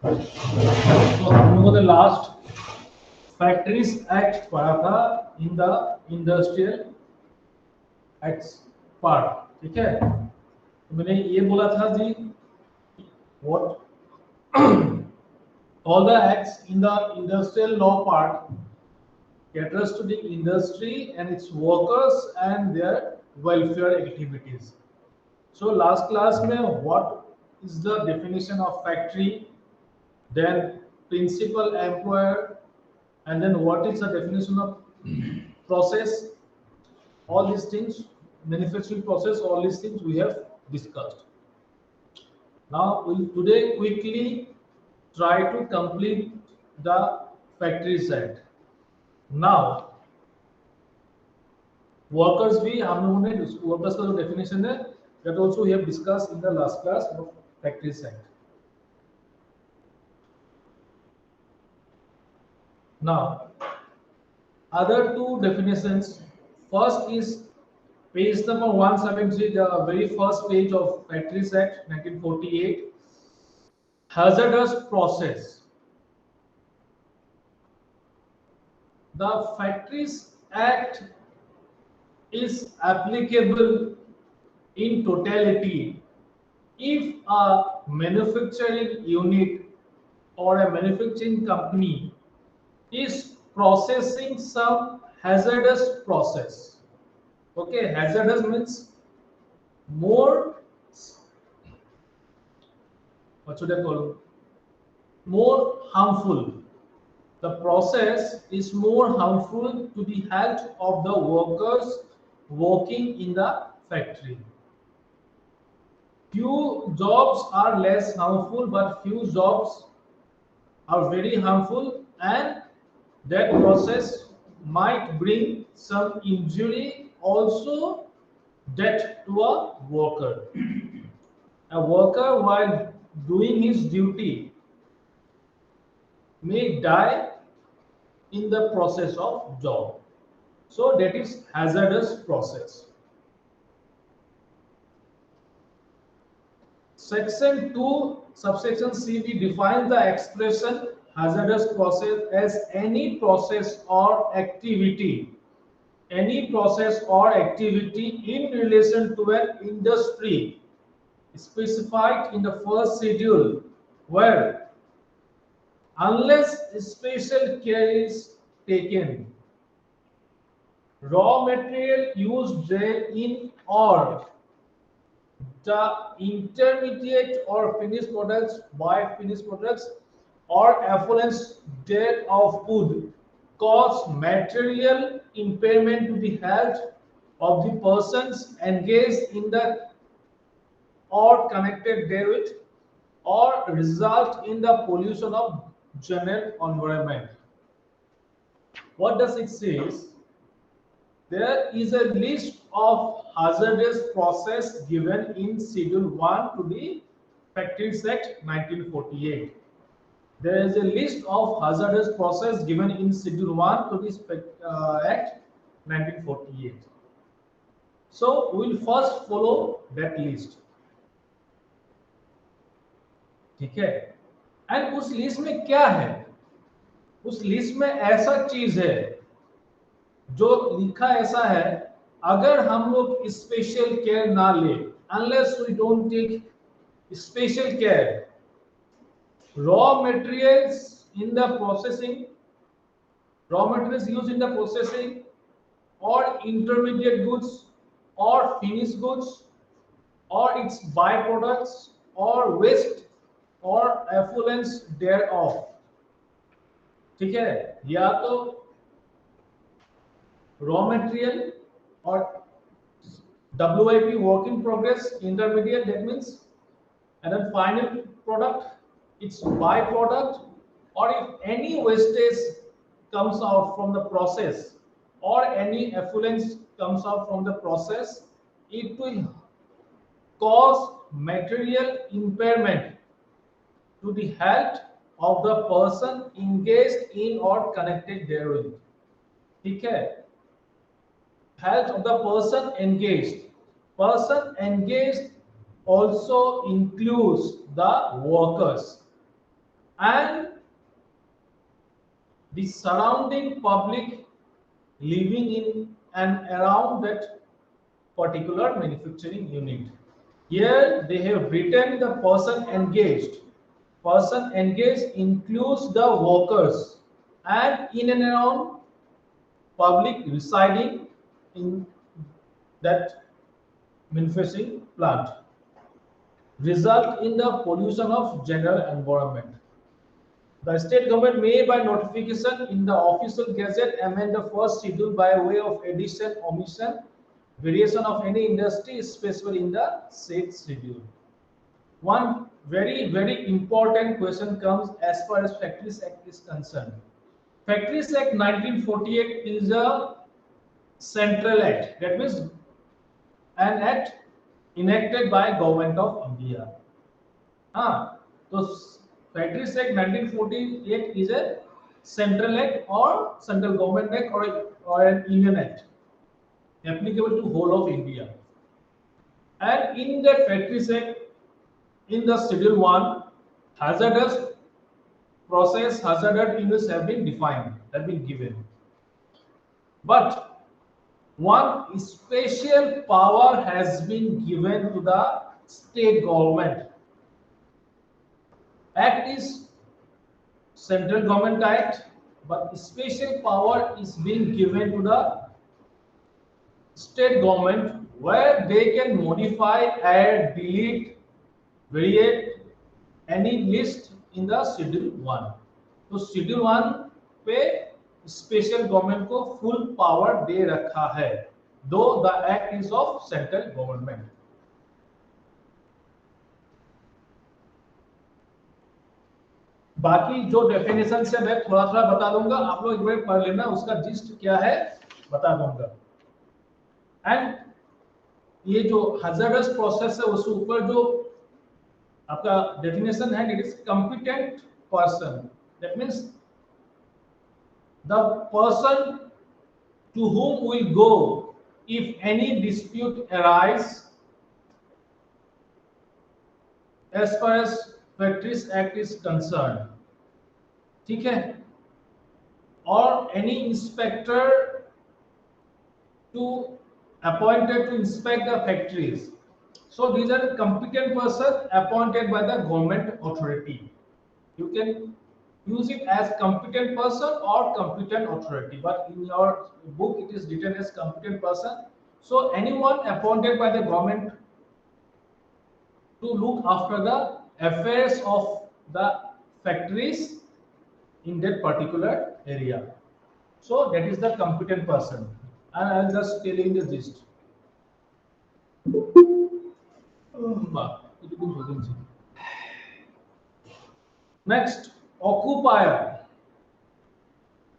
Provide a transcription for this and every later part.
तो हम लोगों ने लास्ट फैक्ट्रीज एक्ट पढ़ा था in the industrial act part, ठीक है। तो मैंने ये बोला था जी, what all the acts in the industrial law part caters to the industry and its workers and their welfare activities. So last class mein what is the definition of factory, then principal employer, and then what is the definition of process, all these things, manufacturing process, all these things we have discussed. Now we'll today quickly try to complete the factory set. Now workers भी हम लोगों ने workers का जो definition है that also we have discussed in the last class of factory set. Now other two definitions. First is page number 173, the very first page of Factories Act 1948. Hazardous process. The Factories Act is applicable in totality if a manufacturing unit or a manufacturing company is processing some hazardous process. Okay, hazardous means more, what should I call, more harmful. The process is more harmful to the health of the workers working in the factory. Few jobs are less harmful, but few jobs are very harmful, and that process might bring some injury, also death to a worker. A worker, while doing his duty, may die in the process of job. So that is hazardous process. Section 2, subsection C, we define the expression hazardous process as any process or activity in relation to an industry specified in the first schedule, where unless special care is taken, raw material used therein or the intermediate or finished products by finished products or effluents thereof would cause material impairment to the health of the persons engaged in the or connected therewith, or result in the pollution of general environment. What does it say? There is a list of hazardous process given in Schedule 1 to the Factories Act 1948. There is a list of hazardous process given in Schedule 1 to this Act 1948. So we will first follow that list. ठीक है, and उस list में क्या है? उस list में ऐसा चीज है जो लिखा ऐसा है, अगर हम लोग स्पेशल केयर ना ले, unless we don't take special care, raw materials in the processing, raw materials used in the processing or intermediate goods or finished goods or its byproducts or waste or effluents thereof, ठीक है, या तो raw material or WIP, work in progress, intermediate, that means, and then final product, its byproduct, or if any wastage comes out from the process or any effluents comes out from the process, it will cause material impairment to the health of the person engaged in or connected therein, ठीक है, health of the person engaged also includes the workers, and the surrounding public living in and around that particular manufacturing unit. Here they have written the person engaged. Person engaged includes the workers and in and around public residing in that manufacturing plant. Result in the pollution of general environment. The state government may by notification in the official gazette amend the first schedule by way of addition, omission, variation of any industry specified in the said schedule. One very important question comes as far as Factories Act is concerned. Factories Act 1948 is a central act. That means an act enacted by Government of India. So Factories Act 1948 is a central act or central government act or an union act applicable to whole of India. And in that Factories Act, in the Schedule 1, hazardous process, hazardous units have been defined, have been given. But one special power has been given to the state government. Act is central government act, but special power is being given to the state government where they can modify, add, delete, variate any list in the Schedule 1. तो Schedule 1 पे special government को full power दे रखा है, दो the act is of central government. बाकी जो definition से मैं थोड़ा थोड़ा बता दूंगा, आप लोग एक बार पढ़ लेना, उसका जिस्ट क्या है बता दूंगा. एंड ये जो हजारस प्रोसेस है उसके ऊपर जो आपका डेफिनेशन है, it is competent person. That means the person to whom will go if any dispute arise as far as Factories Act is concerned. ठीक है, or any inspector to appointed to inspect the factories. So these are competent persons appointed by the government authority. You can use it as competent person or competent authority, but in your book it is written as competent person. So anyone appointed by the government to look after the affairs of the factories in that particular area. So that is the competent person, and I'll just tell you the gist. Next, occupier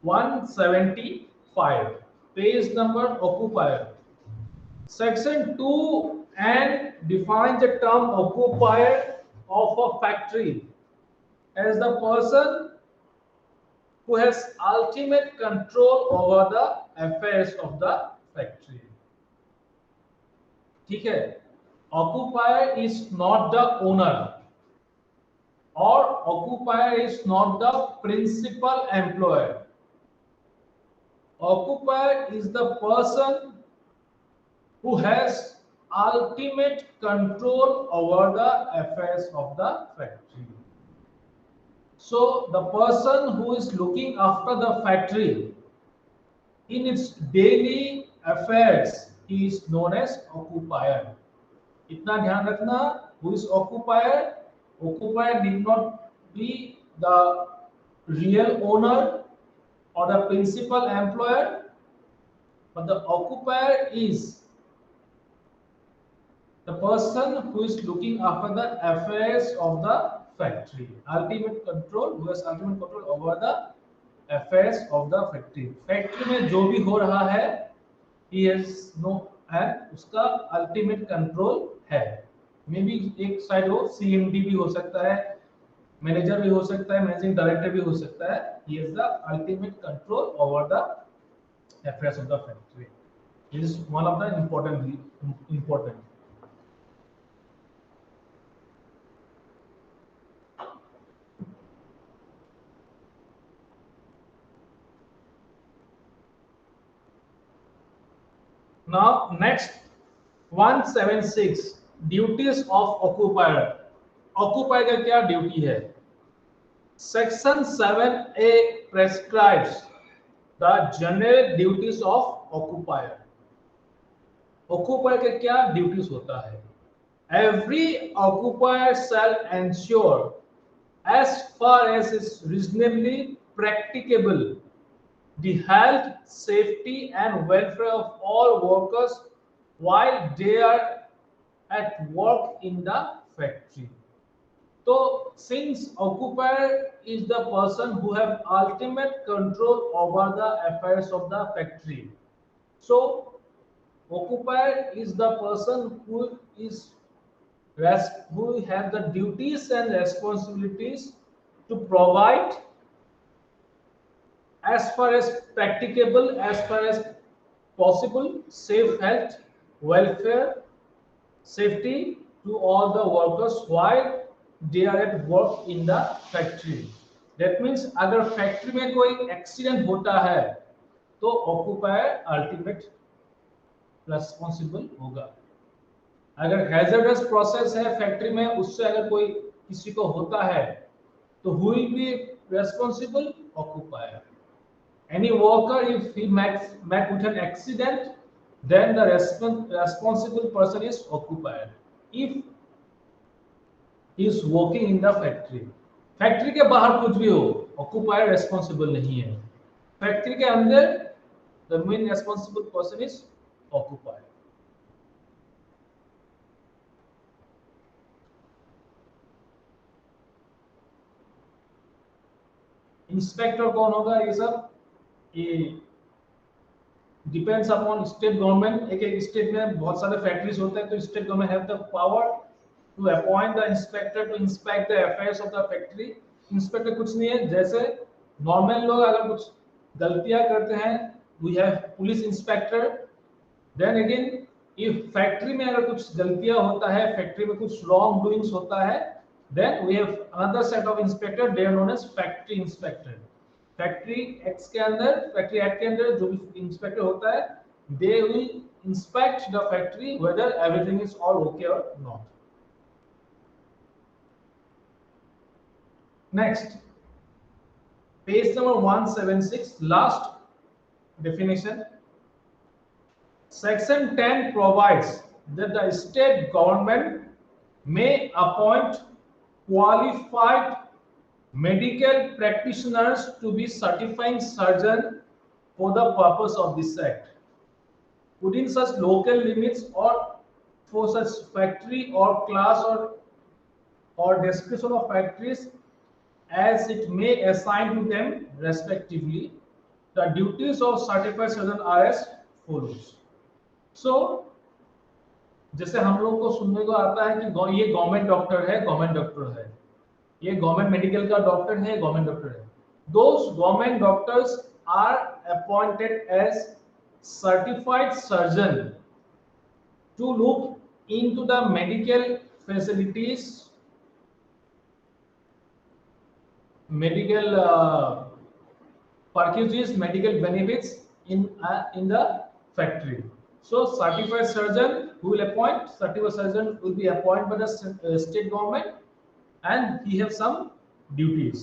175, page number occupier. Section 2 and defines the term occupier of a factory as the person who has ultimate control over the affairs of the factory. ठीक है, occupier is not the owner or occupier is not the principal employer. Occupier is the person who has ultimate control over the affairs of the factory. So the person who is looking after the factory in its daily affairs is known as occupier. इतना ध्यान रखना, who is occupier? Occupier need not be the real owner or the principal employer, but the occupier is the person who is looking after the affairs of the factory. Ultimate control, who has ultimate control over the affairs of the factory. Factory में जो भी हो रहा है, he has no and उसका ultimate control है. May be एक side हो, CMD भी हो सकता है, मैनेजर भी हो सकता है, मैनेजिंग डायरेक्टर भी हो सकता है. He has the ultimate control over the affairs of the factory. This is one of the important. Now next 176 duties of occupier. Occupier का क्या ड्यूटी है? Section 7A prescribes the general duties of occupier. Occupier के क्या duties होता है? Every occupier shall ensure, as far as is reasonably practicable, the health, safety, and welfare of all workers while they are at work in the factory. So, since occupier is the person who have ultimate control over the affairs of the factory, so occupier is the person who have the duties and responsibilities to provide, as far as practicable, as far as possible, safe health, welfare, safety to all the workers while they are at work in the factory. That means अगर factory में कोई accident होता है तो occupier ultimate responsible होगा. अगर hazardous process है factory में, उससे अगर कोई किसी को होता है तो who will be responsible? Occupier. Any worker, if he met with an accident, then the responsible person is occupier. If he is working in the factory, factory के बाहर कुछ भी हो, occupier responsible नहीं है. फैक्ट्री के अंदर the main responsible person is occupier. Inspector कौन होगा? ये सब ये डिपेंड्स अपॉन स्टेट गवर्नमेंट. एक एक स्टेट में बहुत सारे फैक्ट्रीज होते हैं, तो state government have the power to appoint the inspector to inspect the affairs of the factory. Inspector कुछ नहीं है, जैसे नॉर्मल लोग अगर कुछ गलतियां करते हैं, we have police inspector. Then again if factory में अगर कुछ गलतियां होता है, फैक्ट्री में कुछ रॉन्ग डूइंग्स होता है, then we have another set of inspector, they are known as factory inspector. Factory act के अंदर जो भी इंस्पेक्टर होता है, they will inspect the factory whether everything is all okay or not. Next, page number 176, last definition. Section 10 provides that the state government may appoint qualified medical practitioners to be certifying surgeon for the purpose of this act, within such local limits or for such factory or class or description of factories as it may assign to them respectively. The duties of certified surgeon are as follows. So जैसे हम लोग को सुनने को आता है कि ये गवर्नमेंट डॉक्टर है, ये गवर्नमेंट मेडिकल का डॉक्टर है, गवर्नमेंट डॉक्टर है. Those government doctors are appointed as certified surgeon to look into the medical facilities, medical packages, medical benefits in the factory. So certified surgeon who will appoint, certified surgeon will be appointed by the state government, and he have some duties.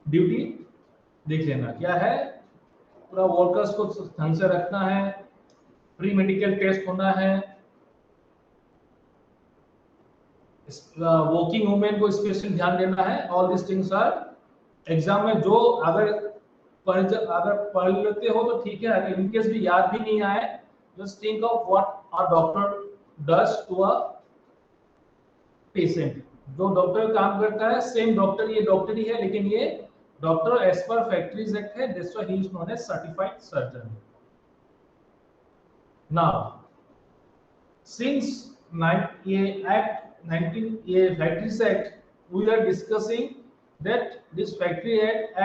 Duty देख लेना क्या है. पूरा workers को ढंग से रखना है, प्री मेडिकल टेस्ट होना है, वर्किंग वुमेन को स्पेशल ध्यान देना है. All this things are exam में जो अगर पढ़ लेते हो तो ठीक है, अगर इनकेस भी याद भी नहीं आए, just think of what a doctor does to a patient. जो डॉक्टर काम करता है, सेम डॉक्टर ये डॉक्टर ही है, लेकिन ये डॉक्टर एज पर फैक्ट्रीज एक्ट है, that's why he is known as certified surgeon. Now since ये एक्ट 19 ये factories act we are discussing that this factory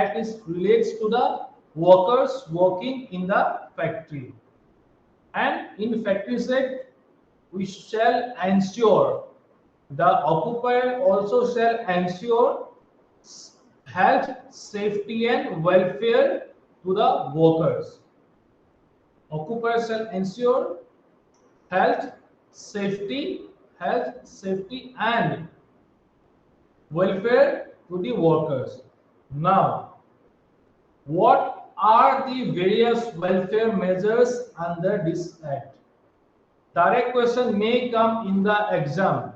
act is relates to the workers working in the factory. And in factories act we shall ensure, the occupier also shall ensure health, safety and welfare to the workers. Occupiers shall ensure health, safety, and welfare to the workers. Now, what are the various welfare measures under this Act? Direct question may come in the exam.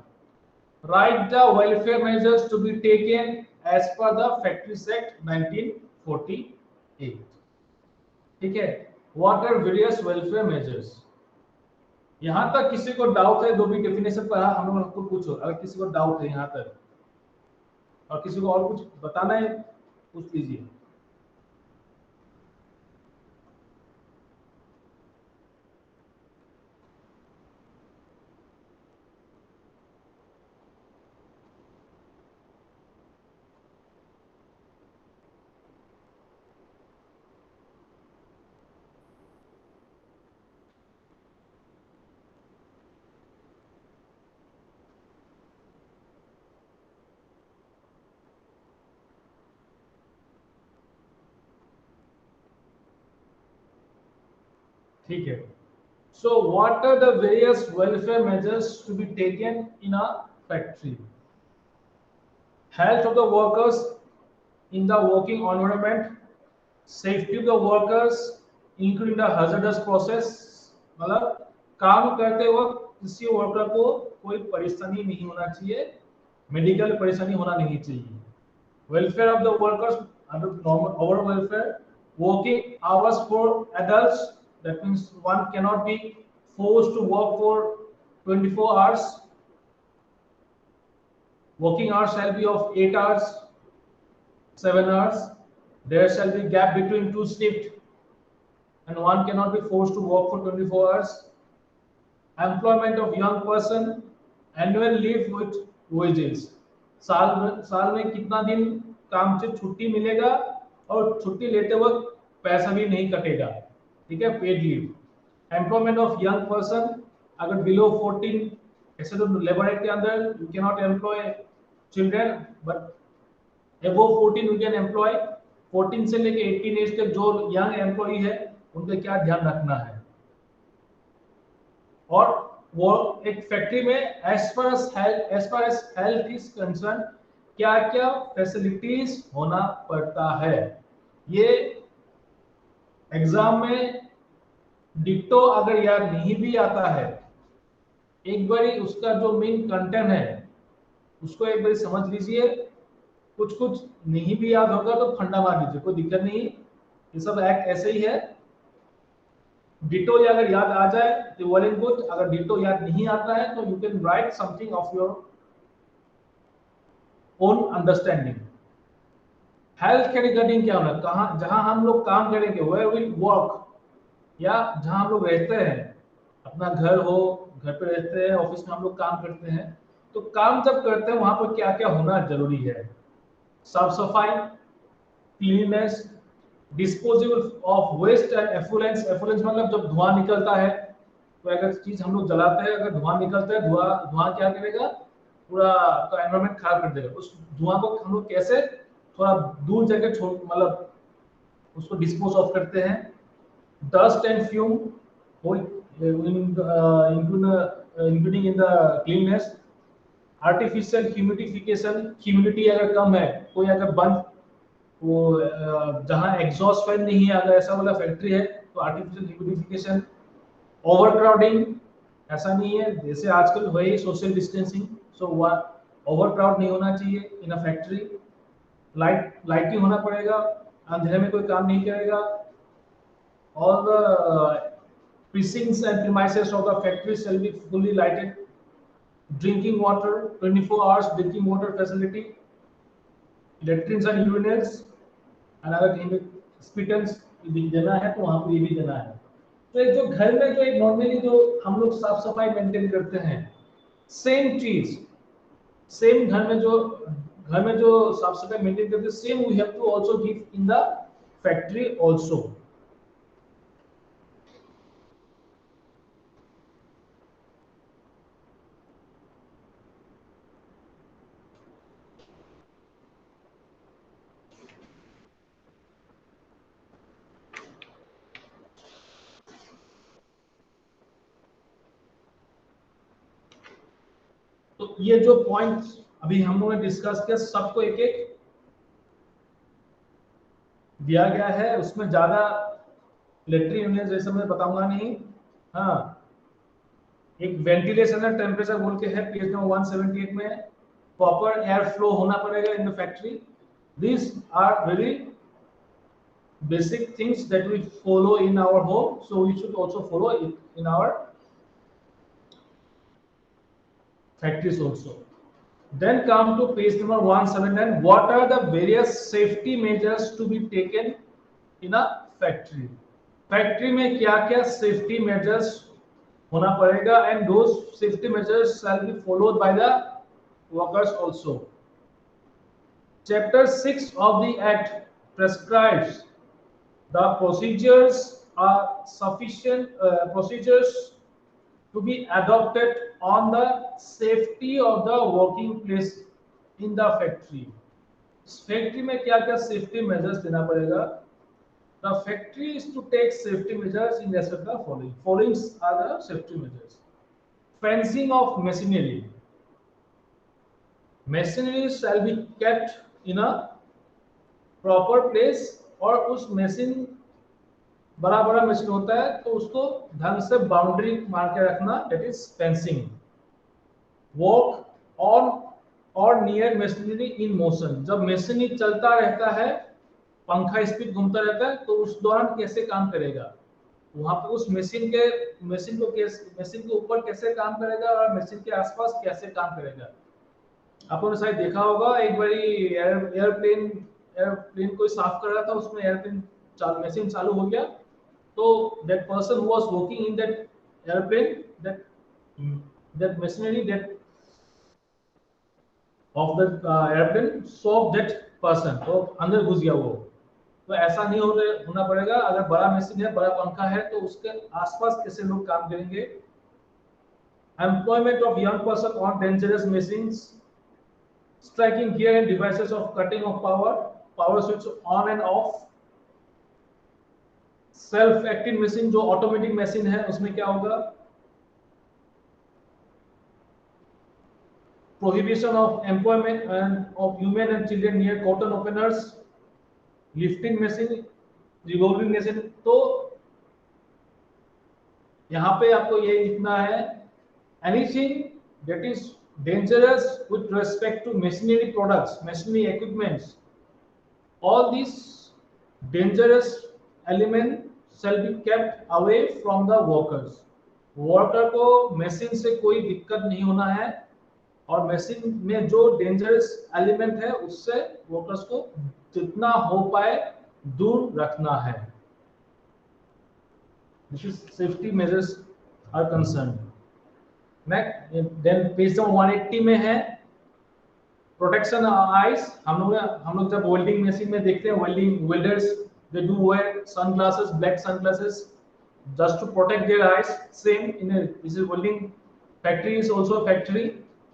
Write the welfare measures to be taken as per the Factories Act 1948. ठीक है? What are various welfare measures? यहाँ तक किसी को doubt है, जो भी definition पढ़ा हम लोग को पूछो, अगर किसी को डाउट है यहाँ तक और किसी को और कुछ बताना है पूछ लीजिए। ठीक है। So what are the various welfare measures to be taken in a factory? Health of the workers in the working environment, safety of the workers including the hazardous process, मतलब काम करते वक्त किसी वर्कर को कोई परेशानी नहीं होना चाहिए, मेडिकल परेशानी होना नहीं चाहिए। Welfare of the workers under normal our welfare, working hours for adults, that means one cannot be forced to work for 24 hours. Working hours shall be of 8 hours, 7 hours. There shall be gap between two shifts and one cannot be forced to work for 24 hours. Employment of young person, annual leave with wages. साल में कितना दिन काम से छुट्टी मिलेगा और छुट्टी लेते वक्त पैसा भी नहीं कटेगा, ठीक है, paid leave. Employment of young person, अगर बिलो 14, ऐसे तो लेबर एक्ट के अंदर you can not employ children, but above 14 you can employ. 14 से लेके 18 एज तक जो यंग एम्प्लॉय है उनका क्या ध्यान रखना है। और वो एक फैक्ट्री में as far as health is concern क्या क्या फैसिलिटीज होना पड़ता है। ये एग्जाम में डिक्टो अगर याद नहीं भी आता है, एक बारी उसका जो मेन कंटेंट है उसको एक बारी समझ लीजिए। कुछ कुछ नहीं भी याद होगा तो फंडा मार दीजिए, कोई दिक्कत नहीं, ये सब एक्ट ऐसे ही है। डिटो अगर याद आ जाए तो वेल एंड गुड, अगर डिटो याद नहीं आता है तो you can write something of your own understanding. Health के रिगार्डिंग क्या होना, कहां जहां हम लोग काम करेंगे, वेयर विल वर्क, या जहां हम लोग रहते हैं, अपना घर हो, घर पे रहते हैं, ऑफिस में हम लोग काम करते हैं, तो काम जब करते हैं वहां पर क्या क्या होना जरूरी है। साफ सफाई, cleanness, disposable of waste and effluence. Effluence मतलब जब धुआं निकलता है, तो अगर चीज हम लोग जलाते हैं, अगर धुआं निकलता है, धुआं धुआं क्या करेगा, पूरा तो एनवायरनमेंट खराब कर देगा। उस धुआं को हम लोग कैसे थोड़ा दूर जगह छोड़, मतलब उसको डिस्पोज ऑफ करते हैं। Dust and fume including in the cleanness. Artificial humidification, humidity अगर कम है, कोई अगर बंद वो जहां एग्जॉस्ट फैन नहीं है, अगर ऐसा वाला फैक्ट्री है तो आर्टिफिशियल ह्यूमिडिफिकेशन। ओवरक्राउडिंग, ऐसा नहीं है, जैसे आजकल वही सोशल डिस्टेंसिंग, सो ओवरक्राउड नहीं होना चाहिए इन अ फैक्ट्री। लाइटिंग होना पड़ेगा, अंधेरे में कोई काम नहीं करेगा। All the precincts and premises of the factory shall be fully lighted. Drinking water, 24 hours drinking water facility. Latrines and urinals, and अगर कहीं पे स्पिटल्स देना है तो वहां पर ये भी देना है। तो एक जो घर में जो एक नॉर्मली जो हम लोग साफ सफाई मेंटेन करते हैं, सेम चीज, सेम घर में जो साफ सफाई मेंटेन करते हैं, same we have to also give in the factory also. तो ये जो पॉइंट अभी हम लोगों ने डिस्कस किया सबको एक एक दिया गया है, उसमें ज्यादा इलेक्ट्रिक यूनिट जैसे मैं बताऊंगा नहीं। हाँ, एक वेंटिलेशन एंड टेम्परेचर बोल के है पेज नंबर 178 में, प्रॉपर एयर फ्लो होना पड़ेगा in the factory. This are very basic things that we follow in our home, so we should also follow it in our factories also. Then come to page number 179. What are the various safety measures to be taken in a factory? Factory में क्या क्या safety measures होना पड़ेगा, and those safety measures shall be followed by the workers also. Chapter 6 of the Act prescribes the procedures are sufficient procedures to be adopted on the safety of the working place in the factory. Factory में क्या क्या safety measures देना पड़ेगा? The factory is to take safety measures in respect of the following. Following are the safety measures. Fencing of machinery. Machinery shall be kept in a proper place, और उस machine बड़ा बड़ा machine होता है तो उसको ढंग से बाउंड्री मार के रखना, that is fencing. Work on और नियर मशीनरी इन मोशन. जब मशीनरी चलता रहता है, पंखा स्पीड घूमता रहता है, तो उस दौरान कैसे काम करेगा, वहां पे उस मशीन के ऊपर कैसे काम करेगा और मशीन के आसपास कैसे काम करेगा. आपने शायद देखा होगा, एक बारी एयरप्लेन कोई साफ कर रहा था, उसमें एयरप्लेन मशीन चालू हो गया, तो that person who was working in that airplane, that machinery that of the airplane saw that person, तो अंदर घुस गया वो. तो ऐसा नहीं होना पड़ेगा. अगर बड़ा मशीन है, बड़ा पंखा है, तो उसके आसपास कैसे लोग काम करेंगे. Employment of young person on dangerous machines, striking gear and devices of cutting of power switch on and off. Self acting machine, जो ऑटोमेटिक मशीन है, उसमें क्या होगा? Prohibition of employment and of human and children near cotton openers, lifting machine, revolving machine. तो यहाँ पे आपको ये लिखना है, anything that is dangerous with respect to machinery products, machinery equipments, all this dangerous element shall be kept away from the workers. Worker को machine से कोई दिक्कत नहीं होना है, और मशीन में जो डेंजरस एलिमेंट है उससे वर्कर्स को जितना हो पाए दूर रखना है. This is safety measures are concerned. Next, then page number 180 में है प्रोटेक्शन आईज. हम लोग जब वेल्डिंग मशीन में देखते हैं, welders they do wear sunglasses, black sunglasses, just to protect their eyes. Same in this is welding factory is also a factory.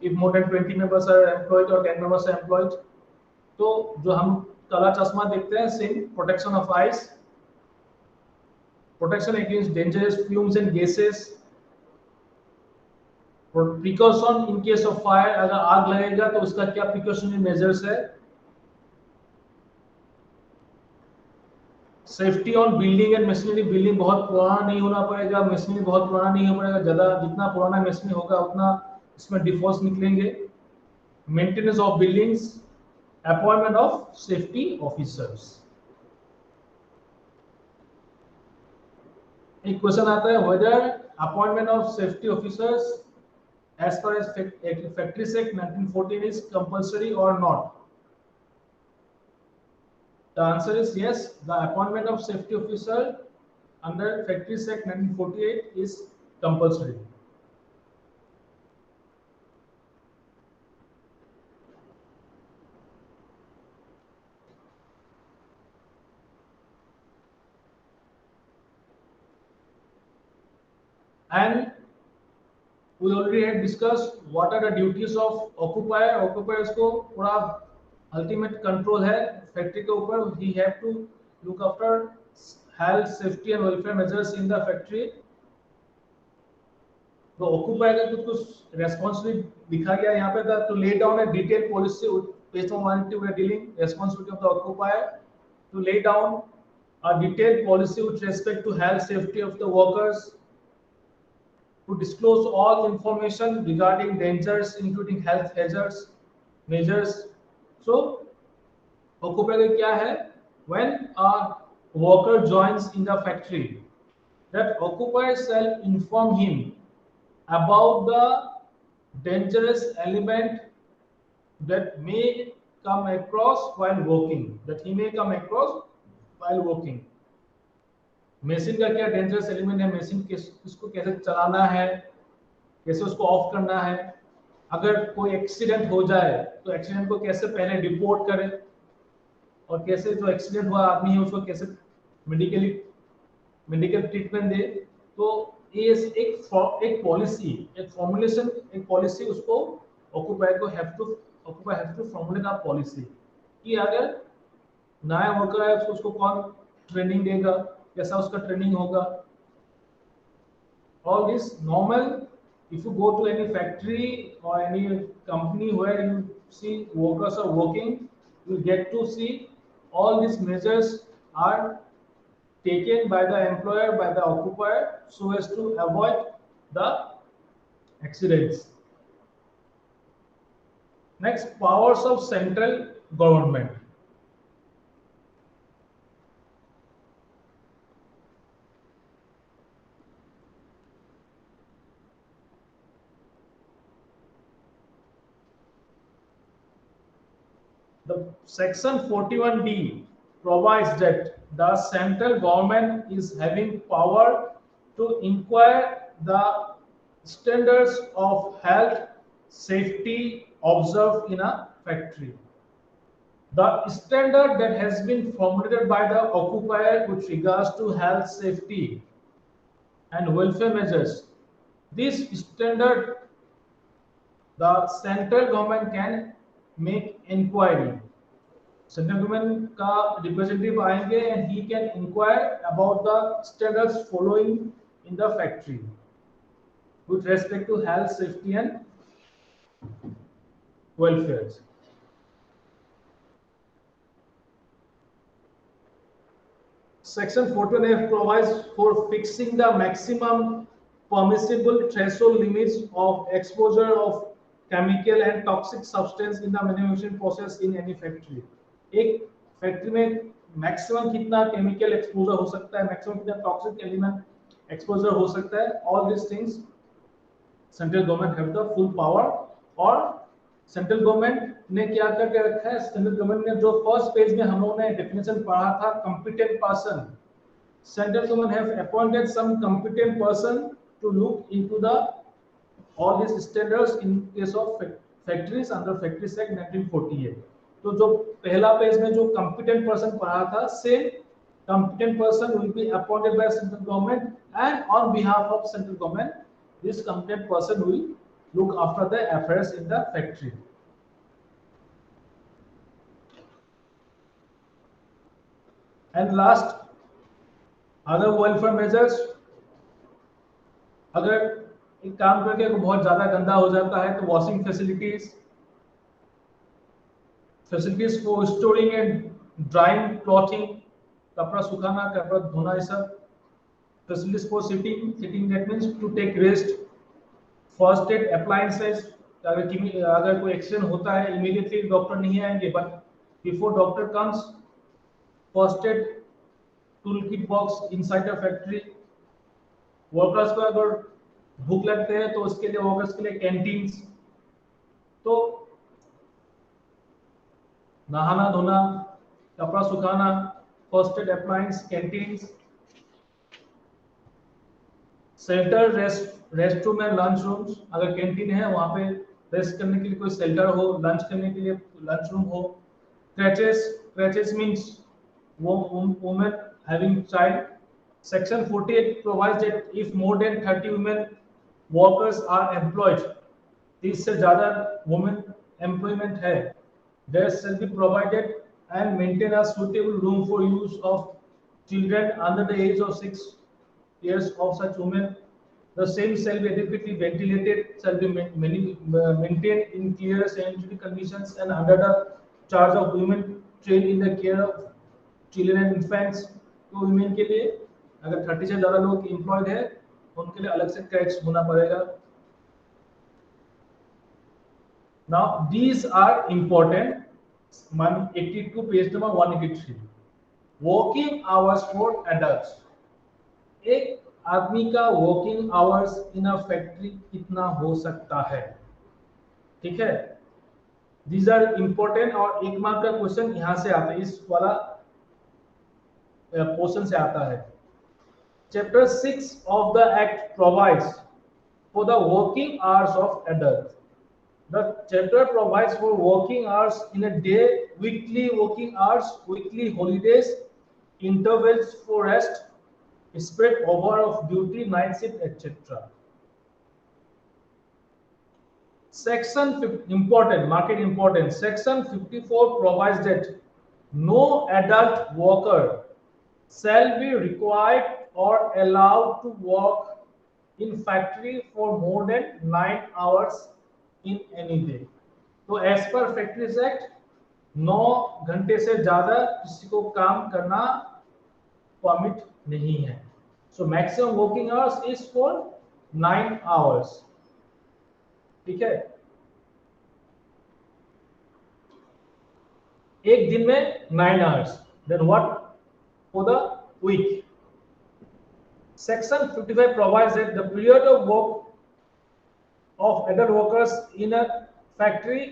If more than 20 members are employed or 10 members are employed, तो जो हम काला चश्मा देखते हैं, same protection of eyes, protection against dangerous fumes and gases, precaution in case of fire. अगर आग लगेगा तो उसका क्या precautionary measures है. Safety on building and machinery. Building बहुत पुराना नहीं होना पड़ेगा, मशीनरी बहुत पुराना नहीं होना पड़ेगा. ज्यादा जितना पुराना मशीनरी होगा उतना इसमें डिफॉल्ट्स निकलेंगे. Maintenance of buildings, appointment of safety officers. एक क्वेश्चन आता है, whether appointment of safety officers as per as factories act 1914 is compulsory और not. The answer is yes. The appointment of safety officer under Factories Act 1948 is compulsory. And we already had discussed what are the duties of occupier. Occupiers को पूरा ultimate control है factory के ऊपर. He have to look after health, safety and welfare measures in the factory. तो occupier का कुछ कुछ responsibility लिखा गया यहाँ पे था, to lay down a detail policy based on one to dealing responsibility of the occupier to lay down a detailed policy with respect to health safety of the workers, to disclose all information regarding dangers including health hazards measures. So occupier क्या है, when a worker joins in the factory, that occupier shall inform him about the dangerous element that may come across while working, that he may come across while working. Machine का क्या dangerous element है, machine किसको कैसे चलाना है, कैसे उसको of करना है, अगर कोई एक्सीडेंट हो जाए तो एक्सीडेंट को कैसे पहले रिपोर्ट करें, और कैसे जो एक्सीडेंट हुआ आदमी है उसको कैसे मेडिकल ट्रीटमेंट दे. तो ये एक पॉलिसी, एक फॉर्मुलेशन, एक पॉलिसी उसको ऑक्यूपायर को have to formulate a policy कि अगर नया वर्कर है उसको कौन ट्रेनिंग देगा, कैसा उसका ट्रेनिंग होगा. All this normal, if you go to any factory or any company where you see workers are working, you get to see all these measures are taken by the employer, by the occupier, so as to avoid the accidents. Next, powers of central government. The section 41D provides that the central government is having power to inquire the standards of health safety observed in a factory. The standard that has been formulated by the occupier with regards to health safety and welfare measures, this standard the central government can make inquiry. Central government का representative आएंगे and he can inquire about the standards following in the factory with respect to health, safety and welfare. Section 41F provides for fixing the maximum permissible threshold limits of exposure of chemical and toxic substance in the manufacturing process in any factory. एक factory में maximum कितना chemical exposure हो सकता है, maximum कितना toxic element exposure हो सकता है, all this things central government have the full power. और सेंट्रल गवर्नमेंट ने क्या करके रखा है, सेंट्रल गवर्नमेंट ने जो फर्स्ट पेज में हम लोगों ने डेफिनेशन पढ़ा था competent person, central government have appointed some competent person to look into the all these standards in case of factories under Factories Act 1948. तो जो पहला पेज में जो competent person पढ़ा था, same competent person will be appointed by central government, and on behalf of central government, this competent person will look after the affairs in the factory. And last, other welfare measures. अगर एक काम करके बहुत ज्यादा गंदा हो जाता है तो washing facilities for storing and drying clothing, कपड़ा सुखाना, कपड़ा धोना, ये सब. Facilities for sitting that means to take rest. First aid appliances, अगर कोई एक्सीडेंट होता है इमीडिएटली डॉक्टर नहीं आएंगे, but before doctor comes, first aid tool kit box inside the factory. Workers को अगर भूख लगते हैं तो उसके लिए वर्कर्स के लिए कैंटीन्स. तो नहाना धोना, कपड़ा सुखाना, first aid appliance, canteens, shelter, rest room and lunch rooms. अगर कैंटीन है वहां पे रेस्ट करने के लिए कोई शेल्टर हो, लंच करने के लिए लंच रूम हो. Creches means women having child. Section 48 provides that if more than 30 women workers are employed, 30 से ज़्यादा women employment है, there shall be provided and maintain a suitable room for use of children under the age of 6 years of such women. The same shall be adequately ventilated, shall be maintained in clear sanitary conditions and under the charge of women trained in the care of children and infants. तो women के लिए अगर 30 से ज़्यादा लोग employed है उनके लिए अलग से टैक्स होना पड़ेगा. Now these are important. 182 page number 183. Working hours for adults. एक आदमी का working hours in a factory कितना हो सकता है? ठीक है, दीज आर इंपॉर्टेंट. और एक मार्क का क्वेश्चन यहां से आता है, इस वाला पोर्शन से आता है. Chapter 6 of the act provides for the working hours of adult. The chapter provides for working hours in a day, weekly working hours, weekly holidays, intervals for rest, spread over of duty, night shift, etc. Section important, market important. Section 54 provides that no adult worker shall be required or allowed to work in factory for more than 9 hours in any day. तो as पर factories act 9 घंटे से ज्यादा किसी को काम करना permit नहीं है. So maximum working hours is for 9 hours. ठीक है, एक दिन में 9 hours. Then what for the week? Section 55 provides that the period of work of adult workers in a factory,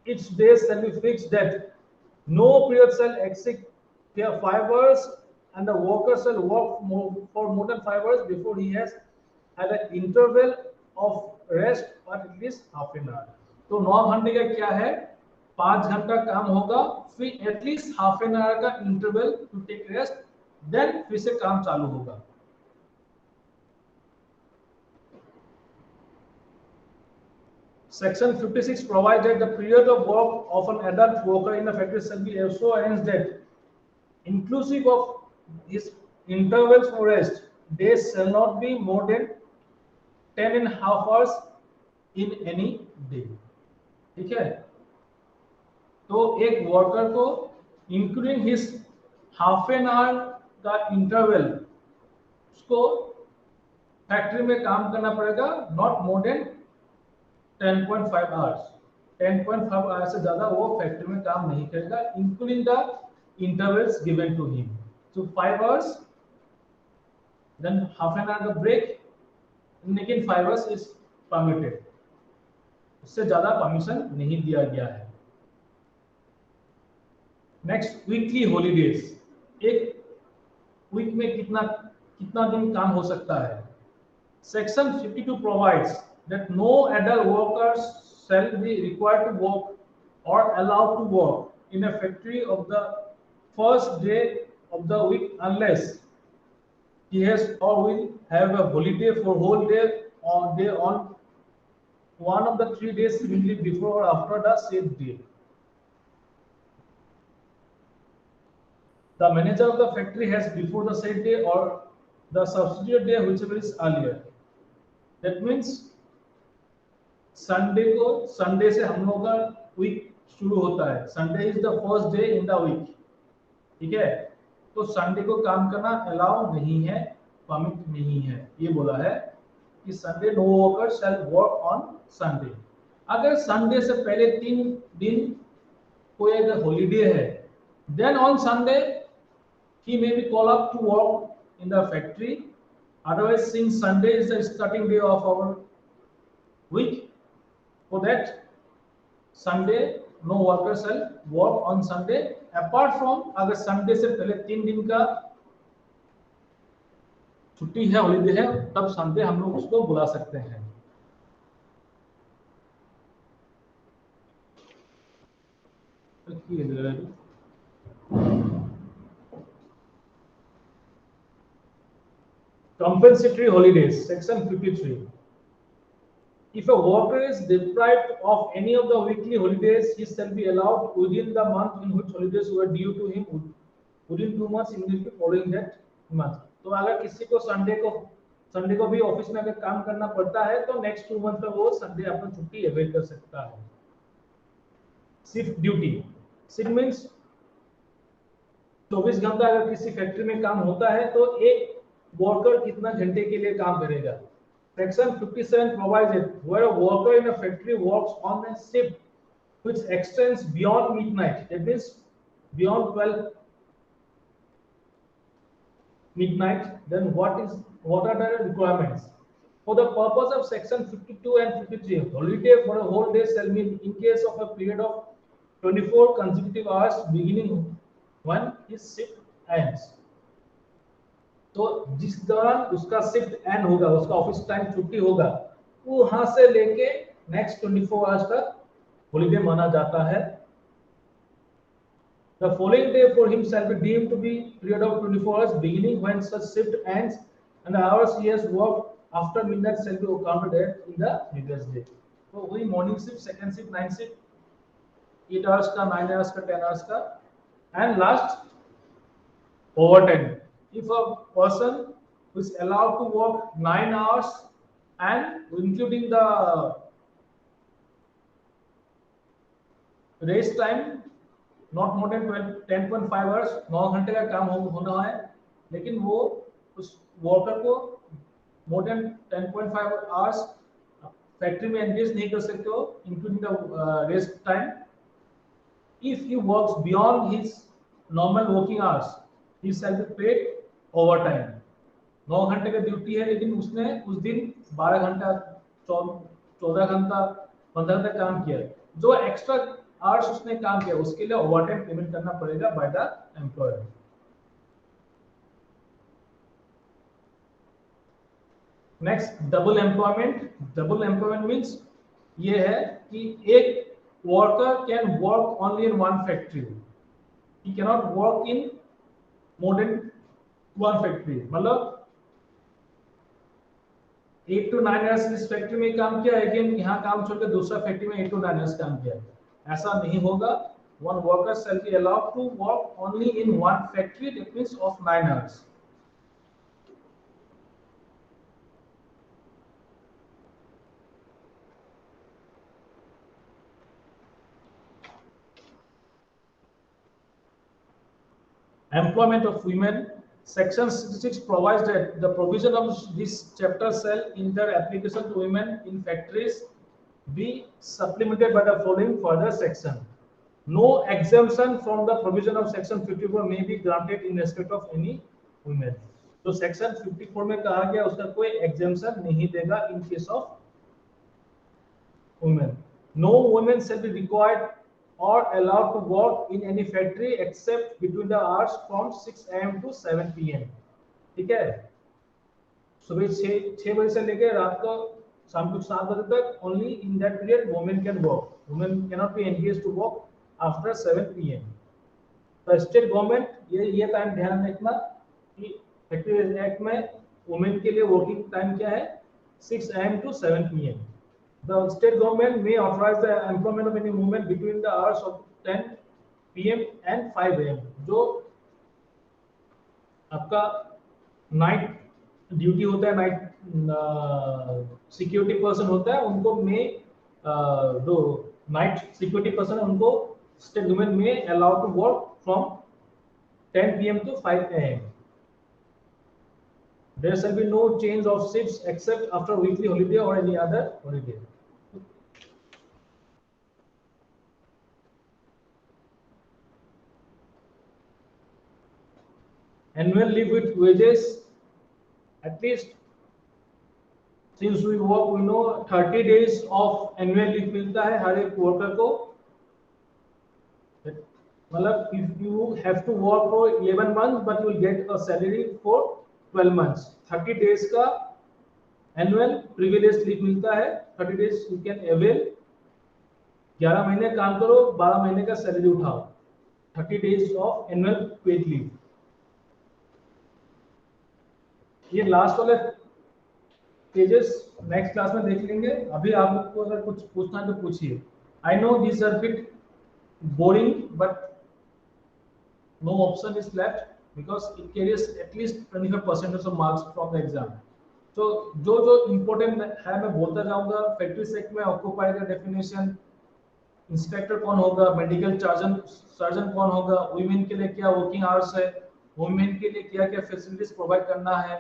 each day shall be fixed that no period shall exceed 5 hours and the worker shall work for more than 5 hours before he has had an interval of rest or at least half an hour. तो 9 घंटे का क्या है, 5 घंटा काम होगा, फिर at least half an hour का interval to take rest, then फिर से काम चालू होगा. Section 56 provides that the period of work of an adult worker in a factory shall be so arranged that, inclusive of his intervals for rest, days shall not be more than 10.5 hours in any day. ठीक है, तो एक worker को including his half an hour का interval उसको factory में काम करना पड़ेगा, not more than 10.5 hours. 10.5 hours से ज्यादा वो फैक्ट्री में काम नहीं करेगा, including the intervals given to him. So 5 hours, then half an hour का ब्रेक, लेकिन 5 आवर्स इज परमिटेड. उससे ज्यादा परमिशन नहीं दिया गया है. Next, weekly holidays. एक वीक में कितना दिन काम हो सकता है? Section 52 provides that no adult workers shall be required to work or allowed to work in a factory of the first day of the week unless he has or will have a holiday for whole day on one of the 3 days immediately before or after the said day. The manager of the factory has before the said day or the subsequent day whichever is earlier. That means Sunday को, Sunday से हम लोग का week शुरू होता है. Sunday is the first day in the week. ठीक है, तो संडे को काम करना अलाउ नहीं है, परमिट नहीं है. ये बोला है कि Sunday no worker shall work on Sunday. अगर संडे से पहले 3 दिन कोई अगर हॉलीडे है, then on Sunday he may be call up to work in the factory. Otherwise since Sunday is the starting day of our week, for that Sunday no worker shall work on Sunday apart from अगर Sunday से पहले 3 दिन का छुट्टी है, holiday है, तब Sunday हम लोग उसको बुला सकते हैं. Compensatory holidays. Section 53. If a worker is deprived of any of the weekly holidays, he shall be allowed within the month in which holidays were due to him within 2 months immediately following that month. तो अगर किसी को Sunday को Sunday को भी office में अगर काम करना पड़ता है तो नेक्स्ट 2 मंथ में वो संडे अपना छुट्टी अवेल कर सकता है। शिफ्ट ड्यूटी, शिफ्ट मींस 24 घंटा अगर किसी फैक्ट्री में काम होता है तो एक वर्कर कितना घंटे के लिए काम करेगा। Section 57 provides it where a worker in a factory works on a shift which extends beyond midnight, that means beyond 12 midnight, then what are the requirements? For the purpose of section 52 and 53, holiday for a whole day shall mean in case of a period of 24 consecutive hours beginning when his shift ends. तो जिस दौरान उसका shift and होगा, उसका office time छुट्टी होगा, वो वहां से लेके नेक्स्ट 24 आवर्स तक हॉलिडे माना जाता है। The following day for him shall be deemed to be period of 24 hours beginning when such shift ends, and the hours he has worked after midnight shall be counted in the previous day. तो वही morning shift, second shift, night shift, 8 hours का, 9 hours का, 10 hours का, and last overtime. If a person is allowed to work 9 hours and including the rest time not more than 10.5 hours, 9 घंटे का काम होना है, लेकिन वो उस वर्कर को मोर देन 10.5 आवर्स फैक्ट्री में एंगेज नहीं कर सकते हो including the rest time. If he works beyond his normal working hours he shall be paid overtime. 9 घंटे का ड्यूटी है लेकिन उसने उस दिन 12 घंटा, 14 घंटा, 15 घंटा काम किया, जो एक्स्ट्रा आवर्स उसने काम किया उसके लिए ओवरटाइम पेमेंट करना पड़ेगा by the employer. Next double employment. Double employment means ये है कि एक worker can work only in one factory, he can not work in more than one factory. मतलब 8 to 9 आवर्स इस फैक्ट्री में काम किया, लेकिन यहाँ काम छोड़कर दूसरा फैक्ट्री में 8 to 9 आवर्स काम किया, ऐसा नहीं होगा। One worker shall be allowed to work only in one factory, that means of 9 hours. Employment of women. Section 66 provides that the provision of this chapter shall in their application to women in factories be supplemented by the following further section. No exemption from the provision of section 54 may be granted in respect of any women. तो section 54 में कहा गया उसका कोई exemption नहीं देगा in case of women. No women shall be required or allowed to work in any factory except between the hours from 6 AM to 7 PM. ठीक है, सुबह 6 बजे से लेकर रात को शाम को 7 बजे तक only in that period women can work. Women cannot be engaged to work after 7 PM. तो स्टेट गवर्नमेंट ये टाइम ध्यान रखना कि फैक्ट्री एक्ट में वुमेन के लिए वर्किंग टाइम क्या है, 6 AM to 7 PM. The state government may authorize the employment of any woman between the hours of 10 PM and 5 AM. जो आपका नाइट ड्यूटी होता है, नाइट सिक्योरिटी पर्सन होता है, उनको में जो नाइट सिक्योरिटी पर्सन है उनको स्टेट गवर्नमेंट में allow to work from 10 PM to 5 AM. There shall be no change of shifts except after weekly holiday or any other holiday. Annual leave with wages, at least since we work we know 30 days of annual leave मिलता है हर एक worker को। मतलब if you have to work for 11 months but you will get a salary for 12 months, 30 days का annual privilege leave मिलता है। 30 days you can avail, 11 महीने काम करो, 12 महीने का सैलरी उठाओ, 30 days of annual paid leave। ये लास्ट वाले पेजेस नेक्स्ट क्लास में देख लेंगे। अभी आप लोग को अगर कुछ पूछना है तो पूछिए। I know this are bit boring but no option is left because it carries at least 25% of marks from the exam. तो जो जो इम्पोर्टेंट है मैं बोलता जाऊंगा। फैक्ट्री सेक्टर में ऑक्यूपाई का डेफिनेशन, इंस्पेक्टर कौन होगा, मेडिकल सर्जन सर्जन कौन होगा, वुमेन के लिए क्या वर्किंग आवर्स है, वुमेन के लिए क्या क्या फैसिलिटीज प्रोवाइड करना है,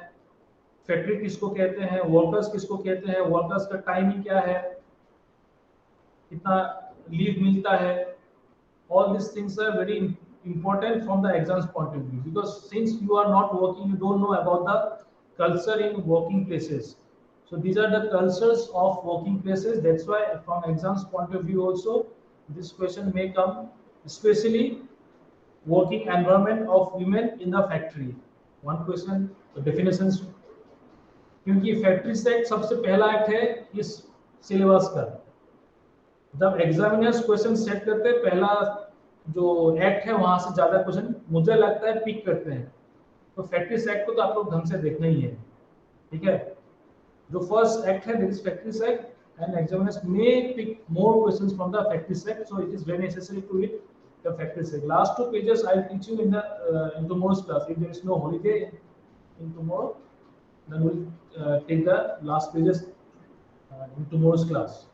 फैक्ट्री किसको कहते हैं, वर्कर्स किसको कहते हैं, वर्कर्स का टाइमिंग क्या है, कितना लीव मिलता है। All these things are very important from the exams point of view, because since you are not working, you don't know about the culture in working places. So these are the cultures of working places. That's why from exams point of view also this question may come, especially working environment of women in the factory. One question, the definitions, क्योंकि factory से act सबसे पहला act है इस syllabus का। जब examiners question set करते हैं, पहला जो एक्ट है वहां से ज्यादा क्वेश्चन मुझे लगता है पिक करते हैं। तो फैक्ट्री एक्ट को तो आप लोग ढंग से देखना ही है, ठीक है। जो फर्स्ट एक्ट है that is factory act, and examiners may pick more questions from the factory act, so it is very necessary to read the factory act. Last 2 pages I will teach you in tomorrow's class. If there is no holiday in tomorrow, then we'll take the last pages in tomorrow's class.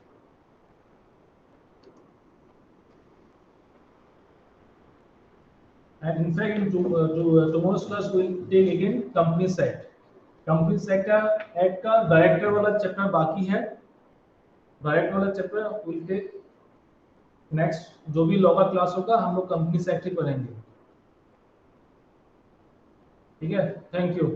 And in fact, tomorrow's class we'll take again Companies Act. Companies Act का director वाला chapter बाकी है। Director वाला chapter we'll take next, जो भी law का class होगा हम लोग Companies Act ही पढ़ेंगे, ठीक है। Thank you.